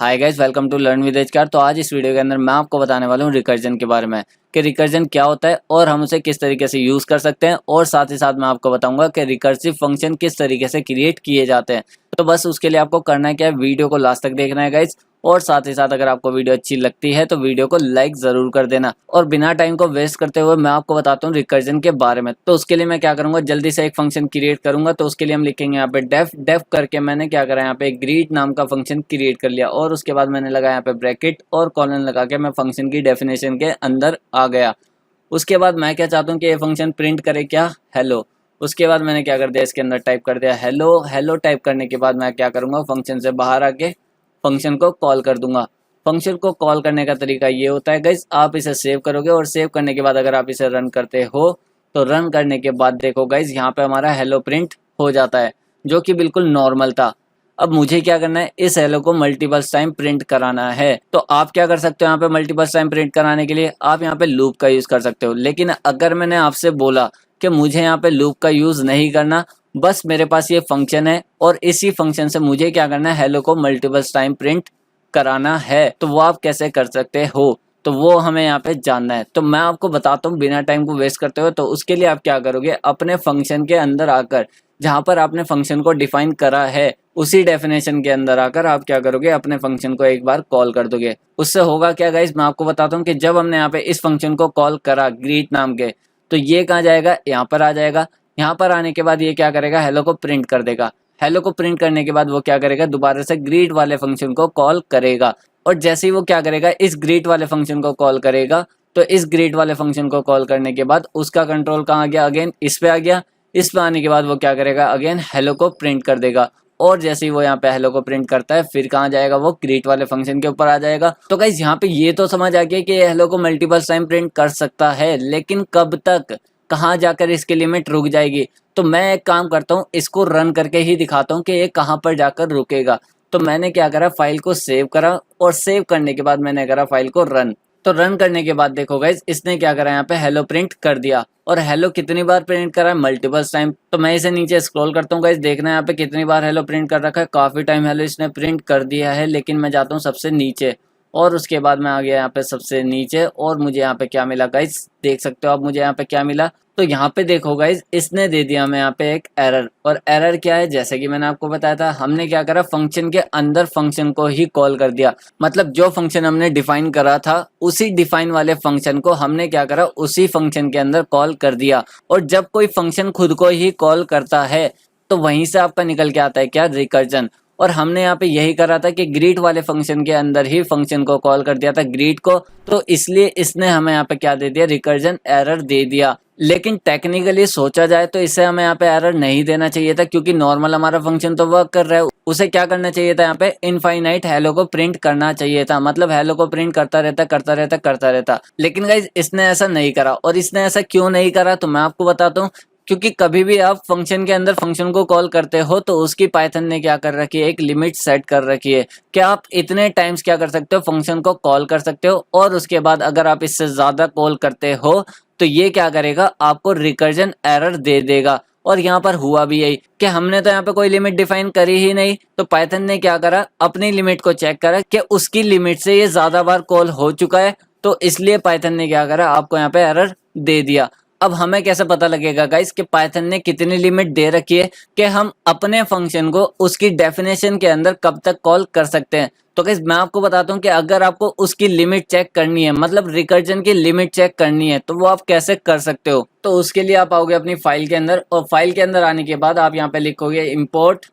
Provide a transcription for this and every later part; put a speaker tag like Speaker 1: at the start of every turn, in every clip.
Speaker 1: Hi guys, welcome to learn with HKR. तो आज इस वीडियो के अंदर मैं आपको बताने वाला हूँ रिकर्जन के बारे में कि रिकर्जन क्या होता है और हम उसे किस तरीके से यूज़ कर सकते हैं, और साथ ही साथ मैं आपको बताऊंगा कि रिकर्सिव फंक्शन किस तरीके से क्रिएट किए जाते हैं। तो बस उसके लिए आपको करना है क्या है, वीडियो को लास्ट तक देखना है गाइस। और साथ ही साथ अगर आपको वीडियो अच्छी लगती है तो वीडियो को लाइक जरूर कर देना। और बिना टाइम को वेस्ट करते हुए मैं आपको बताता हूँ रिकर्जन के बारे में। तो उसके लिए मैं क्या करूंगा, जल्दी से एक फंक्शन क्रिएट करूंगा। तो उसके लिए हम लिखेंगे यहाँ पे डेफ करके मैंने क्या करा, यहाँ पे ग्रीट नाम का फंक्शन क्रिएट कर लिया। और उसके बाद मैंने लगा यहाँ पे ब्रैकेट और कॉलन लगा के मैं फंक्शन की डेफिनेशन के अंदर आ गया। उसके बाद मैं क्या चाहता हूँ कि ये फंक्शन प्रिंट करे क्या, हेलो। उसके बाद मैंने क्या कर दिया, इसके अंदर टाइप कर दिया हेलो। हेलो टाइप करने के बाद मैं क्या करूँगा, फंक्शन से बाहर आके फंक्शन को कॉल कर दूंगा। फंक्शन को कॉल करने का तरीका ये होता है गाइस, आप इसे सेव करोगे और सेव करने के बाद अगर आप इसे रन करते हो तो रन करने के बाद देखो गाइस, यहाँ पे हमारा हेलो प्रिंट हो जाता है, जो कि बिल्कुल नॉर्मल था। अब मुझे क्या करना है, इस हेलो को मल्टीपल टाइम प्रिंट कराना है। तो आप क्या कर सकते हो, यहाँ पे मल्टीपल टाइम प्रिंट कराने के लिए आप यहाँ पे लूप का यूज कर सकते हो। लेकिन अगर मैंने आपसे बोला कि मुझे यहाँ पे लूप का यूज नहीं करना, बस मेरे पास ये फंक्शन है और इसी फंक्शन से मुझे क्या करना है, हेलो को मल्टीपल टाइम प्रिंट कराना है, तो वो आप कैसे कर सकते हो, तो वो हमें यहाँ पे जानना है। तो मैं आपको बताता हूँ बिना टाइम को वेस्ट करते हुए। तो उसके लिए आप क्या करोगे, अपने फंक्शन के अंदर आकर, जहाँ पर आपने फंक्शन को डिफाइन करा है उसी डेफिनेशन के अंदर आकर आप क्या करोगे, अपने फंक्शन को एक बार कॉल कर दोगे। उससे होगा क्या गाइस, मैं आपको बताता हूँ कि जब हमने यहाँ पे इस फंक्शन को कॉल करा ग्रीट नाम के, तो ये कहाँ जाएगा, यहाँ पर आ जाएगा। यहाँ पर आने के बाद ये क्या करेगा, हेलो को प्रिंट कर देगा। हेलो को प्रिंट करने के बाद वो क्या करेगा, दोबारा से ग्रीट वाले फंक्शन को कॉल करेगा। और जैसे ही वो क्या करेगा, इस ग्रीट वाले फंक्शन को कॉल करेगा, तो इस ग्रीट वाले फंक्शन को कॉल करने के बाद उसका कंट्रोल कहाँ आ गया, अगेन इस पे आ गया। इस पे आने के बाद वो क्या करेगा, अगेन हेलो को प्रिंट कर देगा। और जैसे ही वो यहाँ पे हेलो को प्रिंट करता है, फिर कहाँ जाएगा, वो ग्रीट वाले फंक्शन के ऊपर आ जाएगा। तो गाइस यहाँ पे ये तो समझ आ गया कि हेलो को मल्टीपल टाइम प्रिंट कर सकता है, लेकिन कब तक, कहाँ जाकर इसकी लिमिट रुक जाएगी। तो मैं एक काम करता हूँ, इसको रन करके ही दिखाता हूँ कि ये कहाँ पर जाकर रुकेगा। तो मैंने क्या करा, फाइल को सेव करा और सेव करने के बाद मैंने करा फाइल को रन। तो रन करने के बाद देखो गाइस, इसने क्या करा, यहाँ पे हेलो प्रिंट कर दिया। और हेलो कितनी बार प्रिंट करा है, मल्टीपल टाइम। तो मैं इसे नीचे स्क्रॉल करता हूँ गाइस, देखना है यहाँ पे कितनी बार हेलो प्रिंट कर रखा है। काफी टाइम हेलो इसने प्रिंट कर दिया है, लेकिन मैं जाता हूँ सबसे नीचे। और उसके बाद मैं आ गया यहाँ पे सबसे नीचे, और मुझे यहाँ पे क्या मिला गाइस, देख सकते हो आप मुझे यहाँ पे क्या मिला। तो यहाँ पे देखो गाइस, इसने दे दिया हमें यहाँ पे एक एरर। और एरर क्या है, जैसे कि मैंने आपको बताया था, हमने क्या करा, फंक्शन के अंदर फंक्शन को ही कॉल कर दिया। मतलब जो फंक्शन हमने डिफाइन करा था, उसी डिफाइन वाले फंक्शन को हमने क्या करा, उसी फंक्शन के अंदर कॉल कर दिया। और जब कोई फंक्शन खुद को ही कॉल करता है, तो वहीं से आपका निकल के आता है क्या, रिकर्जन। और हमने यहाँ पे यही करा था कि ग्रीट वाले फंक्शन के अंदर ही फंक्शन को कॉल कर दिया था, ग्रीट को। तो इसलिए इसने हमें यहाँ पे क्या दे दिया, रिकर्जन एरर दे दिया। लेकिन टेक्निकली सोचा जाए तो इसे हमें यहाँ पे एरर नहीं देना चाहिए था, क्योंकि नॉर्मल हमारा फंक्शन तो वर्क कर रहा है। उसे क्या करना चाहिए था, यहाँ पे इनफाइनाइट हेलो को प्रिंट करना चाहिए था। मतलब हेलो को प्रिंट करता रहता करता रहता करता रहता। लेकिन गाइस इसने ऐसा नहीं करा। और इसने ऐसा क्यों नहीं करा, तो मैं आपको बताता हूँ। क्योंकि कभी भी आप फंक्शन के अंदर फंक्शन को कॉल करते हो, तो उसकी पाइथन ने क्या कर रखी है, एक लिमिट सेट कर रखी है कि आप इतने टाइम्स क्या कर सकते हो, फंक्शन को कॉल कर सकते हो। और उसके बाद अगर आप इससे ज्यादा कॉल करते हो तो ये क्या करेगा, आपको रिकर्जन एरर दे देगा। और यहाँ पर हुआ भी यही कि हमने तो यहाँ पे कोई लिमिट डिफाइन करी ही नहीं। तो पाइथन ने क्या करा, अपनी लिमिट को चेक करा कि उसकी लिमिट से ये ज्यादा बार कॉल हो चुका है, तो इसलिए पाइथन ने क्या करा, आपको यहाँ पे एरर दे दिया। अब हमें कैसे पता लगेगा गाइस कि पाइथन ने कितनी लिमिट दे रखी है कि हम अपने फंक्शन को उसकी डेफिनेशन के अंदर कब तक कॉल कर सकते हैं। तो गाइस मैं आपको बताता हूँ कि अगर आपको उसकी लिमिट चेक करनी है, मतलब रिकर्जन की लिमिट चेक करनी है, तो वो आप कैसे कर सकते हो। तो उसके लिए आप आओगे अपनी फाइल के अंदर, और फाइल के अंदर आने के बाद आप यहाँ पे लिखोगे इम्पोर्ट।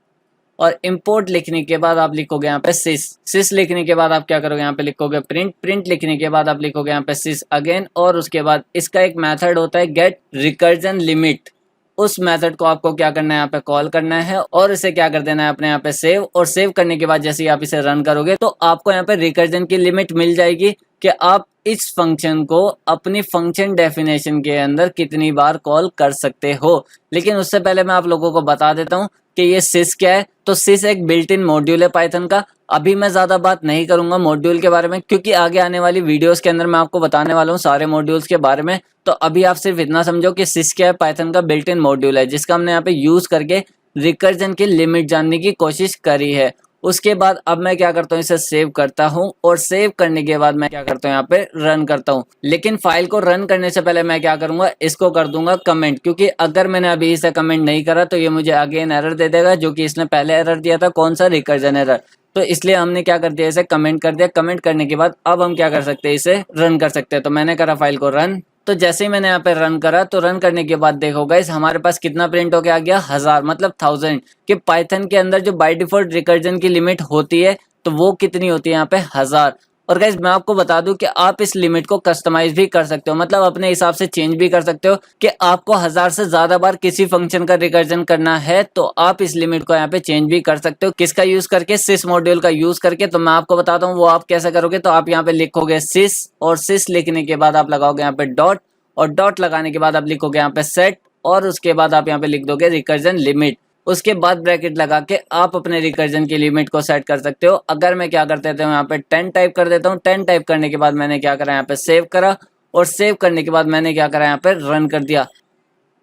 Speaker 1: और इंपोर्ट लिखने के बाद आप लिखोगे यहाँ पे सिस लिखने के बाद आप क्या करोगे, यहाँ पे लिखोगे प्रिंट लिखने के बाद आप लिखोगे यहाँ पे सिस अगेन। और उसके बाद इसका एक मेथड होता है गेट रिकर्जन लिमिट। उस मेथड को आपको क्या करना है, यहाँ पे कॉल करना है और इसे क्या कर देना है अपने यहाँ पे सेव। और सेव करने के बाद जैसे ही आप इसे रन करोगे, तो आपको यहाँ पे रिकर्जन की लिमिट मिल जाएगी कि आप इस फंक्शन को अपनी फंक्शन डेफिनेशन के अंदर कितनी बार कॉल कर सकते हो। लेकिन उससे पहले मैं आप लोगों को बता देता हूँ कि ये सिस क्या है। तो सिस एक बिल्ट इन मॉड्यूल है पाइथन का। अभी मैं ज्यादा बात नहीं करूंगा मॉड्यूल के बारे में, क्योंकि आगे आने वाली वीडियोस के अंदर मैं आपको बताने वाला हूँ सारे मॉड्यूल्स के बारे में। तो अभी आप सिर्फ इतना समझो कि सिस क्या है, पाइथन का बिल्ट इन मॉड्यूल है, जिसका हमने यहाँ पे यूज करके रिकर्जन की लिमिट जानने की कोशिश करी है। उसके बाद अब मैं क्या करता हूँ, इसे सेव करता हूँ और सेव करने के बाद मैं क्या करता हूँ, यहाँ पे रन करता हूँ। लेकिन फाइल को रन करने से पहले मैं क्या करूंगा, इसको कर दूंगा कमेंट, क्योंकि अगर मैंने अभी इसे कमेंट नहीं करा तो ये मुझे अगेन एरर दे देगा, जो कि इसने पहले एरर दिया था, कौन सा, रिकर्जन एरर। तो इसलिए हमने क्या कर दिया, इसे कमेंट कर दिया। कमेंट करने के बाद अब हम क्या कर सकते हैं, इसे रन कर सकते हैं। तो मैंने करा फाइल को रन। तो जैसे ही मैंने यहाँ पे रन करा, तो रन करने के बाद देखो गाइस, हमारे पास कितना प्रिंट होके आ गया, 1000 मतलब 1000। कि पाइथन के अंदर जो बाय डिफॉल्ट रिकर्जन की लिमिट होती है तो वो कितनी होती है, यहाँ पे 1000। और गाइस मैं आपको बता दूं कि आप इस लिमिट को कस्टमाइज भी कर सकते हो, मतलब अपने हिसाब से चेंज भी कर सकते हो। कि आपको 1000 से ज्यादा बार किसी फंक्शन का रिकर्जन करना है तो आप इस लिमिट को यहाँ पे चेंज भी कर सकते हो। किसका यूज करके, सिस मॉड्यूल का यूज करके। तो मैं आपको बताता हूँ वो आप कैसे करोगे। तो आप यहाँ पे लिखोगे सिस, और सिस लिखने के बाद आप लगाओगे यहाँ पे डॉट, और डॉट लगाने के बाद आप लिखोगे यहाँ पे सेट, और उसके बाद आप यहाँ पे लिख दोगे रिकर्जन लिमिट। उसके बाद ब्रैकेट लगा के आप अपने रिकर्जन की लिमिट को सेट कर सकते हो। अगर मैं क्या कर देता हूँ, यहाँ पे 10 टाइप कर देता हूँ। 10 टाइप करने के बाद मैंने क्या करा, यहाँ पे सेव करा, और सेव करने के बाद मैंने क्या करा, यहाँ पे रन कर दिया।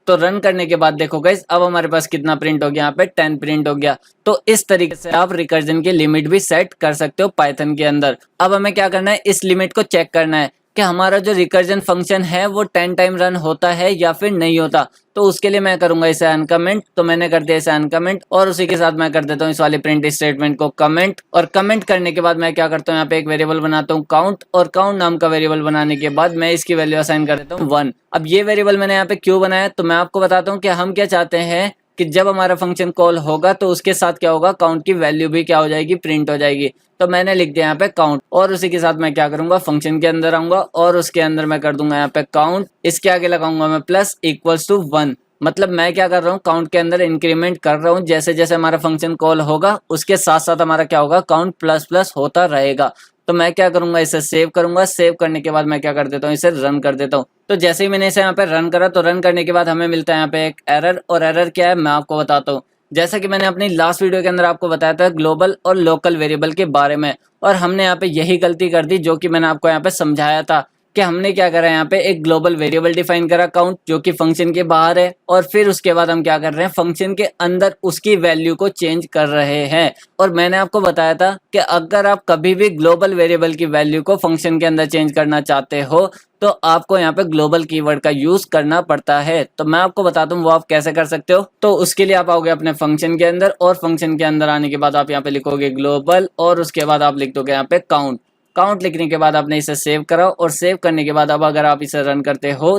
Speaker 1: तो रन करने के बाद देखो गाइस, अब हमारे पास कितना प्रिंट हो गया, यहाँ पे 10 प्रिंट हो गया। तो इस तरीके से आप रिकर्जन की लिमिट भी सेट कर सकते हो पाइथन के अंदर। अब हमें क्या करना है, इस लिमिट को चेक करना है कि हमारा जो रिकर्जन फंक्शन है वो 10 टाइम रन होता है या फिर नहीं होता। तो उसके लिए मैं करूंगा इसे अनकमेंट। तो मैंने कर दिया इसे अनकमेंट, और उसी के साथ मैं कर देता हूँ इस वाले प्रिंट स्टेटमेंट को कमेंट। और कमेंट करने के बाद मैं क्या करता हूँ, यहाँ पे एक वेरिएबल बनाता हूँ काउंट, और काउंट नाम का वेरिएबल बनाने के बाद मैं इसकी वैल्यू असाइन कर देता हूँ 1। अब ये वेरिएबल मैंने यहाँ पे क्यों बनाया, तो मैं आपको बताता हूँ कि हम क्या चाहते हैं कि जब हमारा फंक्शन कॉल होगा तो उसके साथ क्या होगा, काउंट की वैल्यू भी क्या हो जाएगी, प्रिंट हो जाएगी। तो मैंने लिख दिया यहाँ पे काउंट, और उसी के साथ मैं क्या करूंगा, फंक्शन के अंदर आऊंगा और उसके अंदर मैं कर दूंगा यहाँ पे काउंट। इसके आगे लगाऊंगा मैं प्लस इक्वल्स टू 1। मतलब मैं क्या कर रहा हूँ, काउंट के अंदर इंक्रीमेंट कर रहा हूँ। जैसे जैसे हमारा फंक्शन कॉल होगा उसके साथ साथ हमारा क्या होगा, काउंट प्लस प्लस होता रहेगा। तो मैं क्या करूंगा, इसे सेव करूंगा। सेव करने के बाद मैं क्या कर देता हूँ, इसे रन कर देता हूँ। तो जैसे ही मैंने इसे यहाँ पे रन करा, तो रन करने के बाद हमें मिलता है यहाँ पे एक एरर। और एरर क्या है मैं आपको बताता हूँ। जैसा कि मैंने अपनी लास्ट वीडियो के अंदर आपको बताया था ग्लोबल और लोकल वेरिएबल के बारे में, और हमने यहाँ पे यही गलती कर दी जो कि मैंने आपको यहाँ पे समझाया था। कि हमने क्या करा, यहाँ पे एक ग्लोबल वेरिएबल डिफाइन करा काउंट, जो कि फंक्शन के बाहर है, और फिर उसके बाद हम क्या कर रहे हैं, फंक्शन के अंदर उसकी वैल्यू को चेंज कर रहे हैं। और मैंने आपको बताया था कि अगर आप कभी भी ग्लोबल वेरिएबल की वैल्यू को फंक्शन के अंदर चेंज करना चाहते हो तो आपको यहाँ पे ग्लोबल कीवर्ड का यूज करना पड़ता है। तो मैं आपको बताता हूँ वो आप कैसे कर सकते हो। तो उसके लिए आप आओगे अपने फंक्शन के अंदर, और फंक्शन के अंदर आने के बाद आप यहाँ पे लिखोगे ग्लोबल, और उसके बाद आप लिख दोगे यहाँ पे काउंट। काउंट लिखने के बाद आपने इसे सेव करा, और सेव करने के बाद अब अगर आप इसे रन करते हो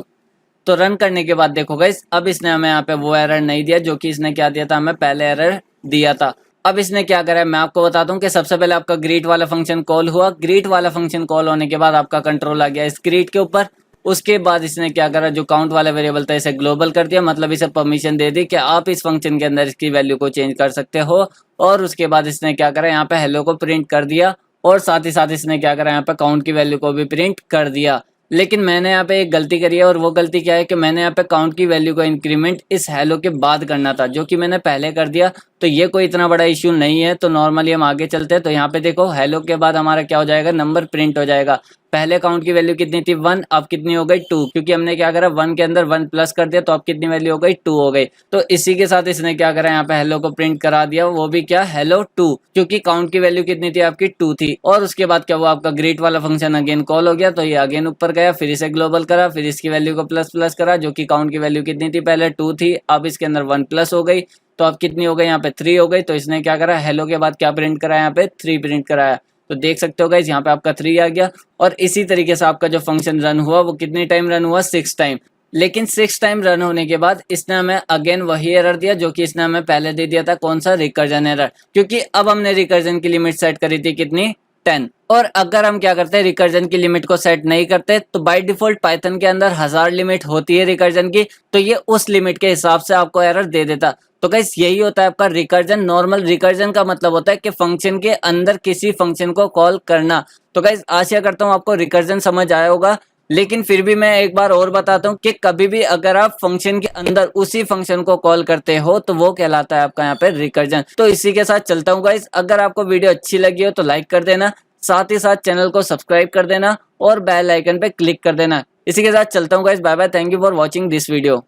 Speaker 1: तो रन करने के बाद देखो गाइस, अब इसने हमें यहाँ पे वो एरर नहीं दिया जो कि इसने क्या दिया था, हमें पहले एरर दिया था। अब इसने क्या करा है मैं आपको बताता हूँ कि सबसे पहले आपका ग्रीट वाला फंक्शन कॉल हुआ। ग्रीट वाला फंक्शन कॉल होने के बाद आपका कंट्रोल आ गया इस ग्रीट के ऊपर। उसके बाद इसने क्या करा, जो काउंट वाला वेरिएबल था इसे ग्लोबल कर दिया, मतलब इसे परमिशन दे दी कि आप इस फंक्शन के अंदर इसकी वैल्यू को चेंज कर सकते हो। और उसके बाद इसने क्या करा, यहाँ पे हेलो को प्रिंट कर दिया, और साथ ही साथ इसने क्या करा, यहाँ पे काउंट की वैल्यू को भी प्रिंट कर दिया। लेकिन मैंने यहाँ पे एक गलती करी है, और वो गलती क्या है कि मैंने यहाँ पे काउंट की वैल्यू को इंक्रीमेंट इस हेलो के बाद करना था, जो कि मैंने पहले कर दिया। तो ये कोई इतना बड़ा इश्यू नहीं है। तो नॉर्मली हम आगे चलते हैं। तो यहाँ पे देखो हेलो के बाद हमारा क्या हो जाएगा, नंबर प्रिंट हो जाएगा। पहले काउंट की वैल्यू कितनी थी 1, अब कितनी हो गई 2, क्योंकि हमने क्या करा 1 के अंदर 1 प्लस कर दिया, तो अब कितनी वैल्यू हो गई 2 हो गई। तो इसी के साथ इसने क्या करा, यहाँ पे हेलो को प्रिंट करा दिया, वो भी क्या, हेलो 2, क्योंकि काउंट की वैल्यू कितनी थी आपकी 2 थी। और उसके बाद क्या हुआ, आपका ग्रीट वाला फंक्शन अगेन कॉल हो गया, तो ये अगेन ऊपर गया, फिर इसे ग्लोबल करा, फिर इसकी वैल्यू को प्लस प्लस करा, जो कि काउंट की वैल्यू कितनी थी पहले 2 थी, अब इसके अंदर 1 प्लस हो गई, तो अब कितनी हो गई, यहाँ पे 3 हो गई। तो इसने क्या करा, हेलो के बाद क्या प्रिंट करा, यहाँ पे 3 प्रिंट कराया। तो देख सकते हो गाइस यहाँ पे आपका 3 आ गया। और इसी तरीके से आपका जो फंक्शन रन हुआ वो कितनी टाइम रन हुआ, 6 टाइम। लेकिन 6 टाइम रन होने के बाद इसने हमें अगेन वही एरर दिया जो कि इसने हमें पहले दे दिया था, कौन सा, रिकर्जन एरर। क्योंकि अब हमने रिकर्जन की लिमिट सेट करी थी कितनी, 10। और अगर हम क्या करते हैं, रिकर्जन की लिमिट को सेट नहीं करते तो बाय डिफॉल्ट पाइथन के अंदर 1000 लिमिट होती है रिकर्जन की, तो ये उस लिमिट के हिसाब से आपको एरर दे देता। तो गाइस यही होता है आपका रिकर्जन। नॉर्मल रिकर्जन का मतलब होता है कि फंक्शन के अंदर किसी फंक्शन को कॉल करना। तो गाइस आशा करता हूँ आपको रिकर्जन समझ आया होगा। लेकिन फिर भी मैं एक बार और बताता हूँ कि कभी भी अगर आप फंक्शन के अंदर उसी फंक्शन को कॉल करते हो तो वो कहलाता है आपका यहाँ पे रिकर्जन। तो इसी के साथ चलता हूँ गाइस। अगर आपको वीडियो अच्छी लगी हो तो लाइक कर देना, साथ ही साथ चैनल को सब्सक्राइब कर देना और बेल आइकन पे क्लिक कर देना। इसी के साथ चलता हूँ guys, bye bye, thank you for watching this video.